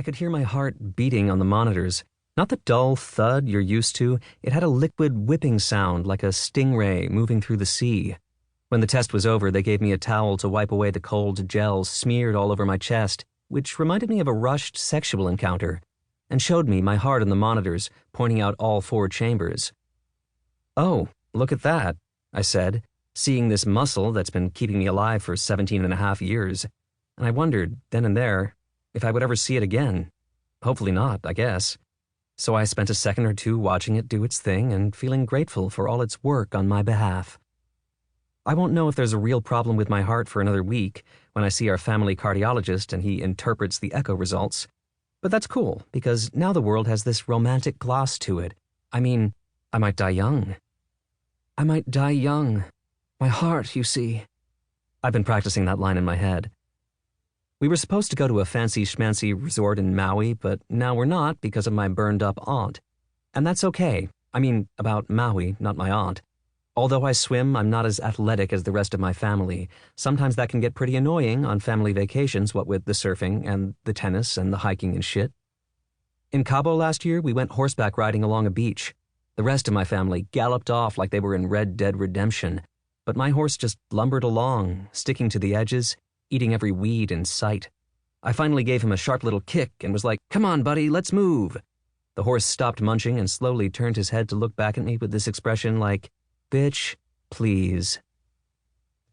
I could hear my heart beating on the monitors. Not the dull thud you're used to. It had a liquid whipping sound like a stingray moving through the sea. When the test was over, they gave me a towel to wipe away the cold gel smeared all over my chest, which reminded me of a rushed sexual encounter, and showed me my heart on the monitors, pointing out all 4 chambers. "Oh, look at that," I said, seeing this muscle that's been keeping me alive for 17 and a half years. And I wondered, then and there, if I would ever see it again. Hopefully not, I guess. So I spent a second or two watching it do its thing and feeling grateful for all its work on my behalf. I won't know if there's a real problem with my heart for another week when I see our family cardiologist and he interprets the echo results. But that's cool, because now the world has this romantic gloss to it. I mean, I might die young. I might die young. My heart, you see. I've been practicing that line in my head. We were supposed to go to a fancy schmancy resort in Maui, but now we're not because of my burned-up aunt. And that's okay. I mean, about Maui, not my aunt. Although I swim, I'm not as athletic as the rest of my family. Sometimes that can get pretty annoying on family vacations, what with the surfing and the tennis and the hiking and shit. In Cabo last year, we went horseback riding along a beach. The rest of my family galloped off like they were in Red Dead Redemption, but my horse just lumbered along, sticking to the edges, eating every weed in sight. I finally gave him a sharp little kick and was like, "Come on, buddy, let's move." The horse stopped munching and slowly turned his head to look back at me with this expression like, "Bitch, please."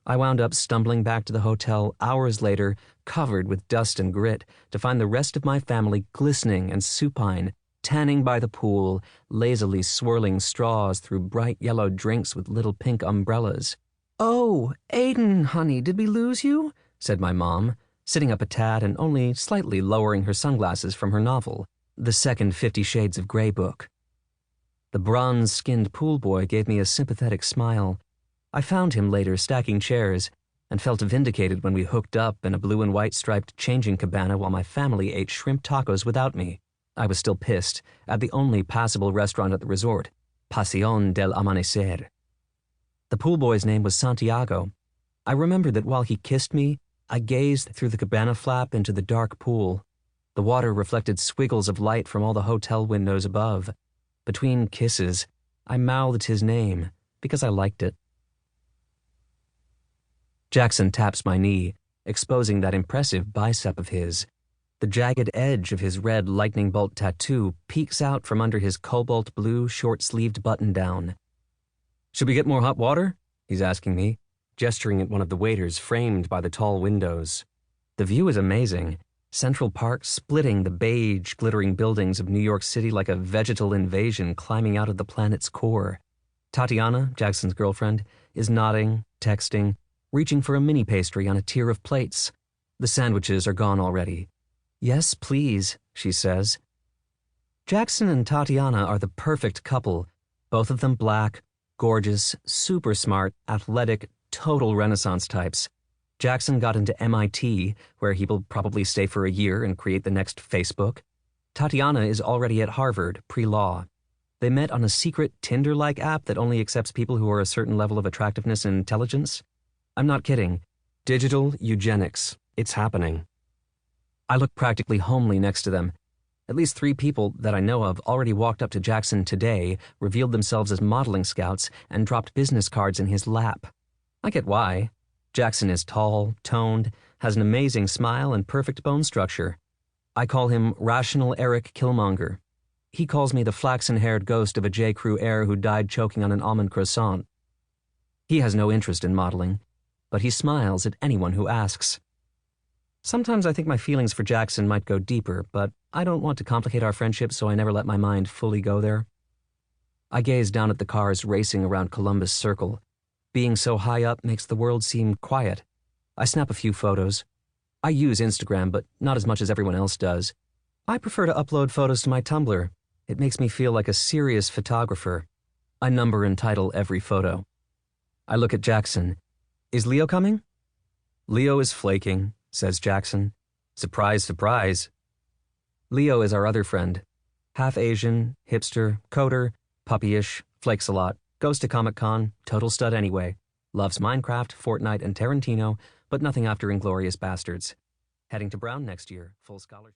I wound up stumbling back to the hotel hours later, covered with dust and grit, to find the rest of my family glistening and supine, tanning by the pool, lazily swirling straws through bright yellow drinks with little pink umbrellas. "Oh, Aidan, honey, did we lose you?" said my mom, sitting up a tad and only slightly lowering her sunglasses from her novel, the second 50 Shades of Grey book. The bronze-skinned pool boy gave me a sympathetic smile. I found him later stacking chairs and felt vindicated when we hooked up in a blue and white striped changing cabana while my family ate shrimp tacos without me. I was still pissed at the only passable restaurant at the resort, Pasión del Amanecer. The pool boy's name was Santiago. I remembered that while he kissed me, I gazed through the cabana flap into the dark pool. The water reflected squiggles of light from all the hotel windows above. Between kisses, I mouthed his name because I liked it. Jackson taps my knee, exposing that impressive bicep of his. The jagged edge of his red lightning bolt tattoo peeks out from under his cobalt blue short-sleeved button-down. "Should we get more hot water?" he's asking me, gesturing at one of the waiters framed by the tall windows. The view is amazing. Central Park splitting the beige, glittering buildings of New York City like a vegetal invasion climbing out of the planet's core. Tatiana, Jackson's girlfriend, is nodding, texting, reaching for a mini pastry on a tier of plates. The sandwiches are gone already. "Yes, please," she says. Jackson and Tatiana are the perfect couple, both of them black, gorgeous, super smart, athletic, total Renaissance types. Jackson got into MIT, where he will probably stay for a year and create the next Facebook. Tatiana is already at Harvard, pre-law. They met on a secret Tinder-like app that only accepts people who are a certain level of attractiveness and intelligence. I'm not kidding. Digital eugenics. It's happening. I look practically homely next to them. At least 3 people that I know of already walked up to Jackson today, revealed themselves as modeling scouts, and dropped business cards in his lap. I get why. Jackson is tall, toned, has an amazing smile and perfect bone structure. I call him Rational Eric Killmonger. He calls me the flaxen-haired ghost of a J. Crew heir who died choking on an almond croissant. He has no interest in modeling, but he smiles at anyone who asks. Sometimes I think my feelings for Jackson might go deeper, but I don't want to complicate our friendship, so I never let my mind fully go there. I gaze down at the cars racing around Columbus Circle. Being so high up makes the world seem quiet. I snap a few photos. I use Instagram, but not as much as everyone else does. I prefer to upload photos to my Tumblr. It makes me feel like a serious photographer. I number and title every photo. I look at Jackson. "Is Leo coming?" "Leo is flaking," says Jackson. "Surprise, surprise." Leo is our other friend. Half Asian, hipster, coder, puppyish, flakes a lot. Goes to Comic-Con, total stud anyway. Loves Minecraft, Fortnite, and Tarantino, but nothing after Inglourious Bastards. Heading to Brown next year, full scholarship.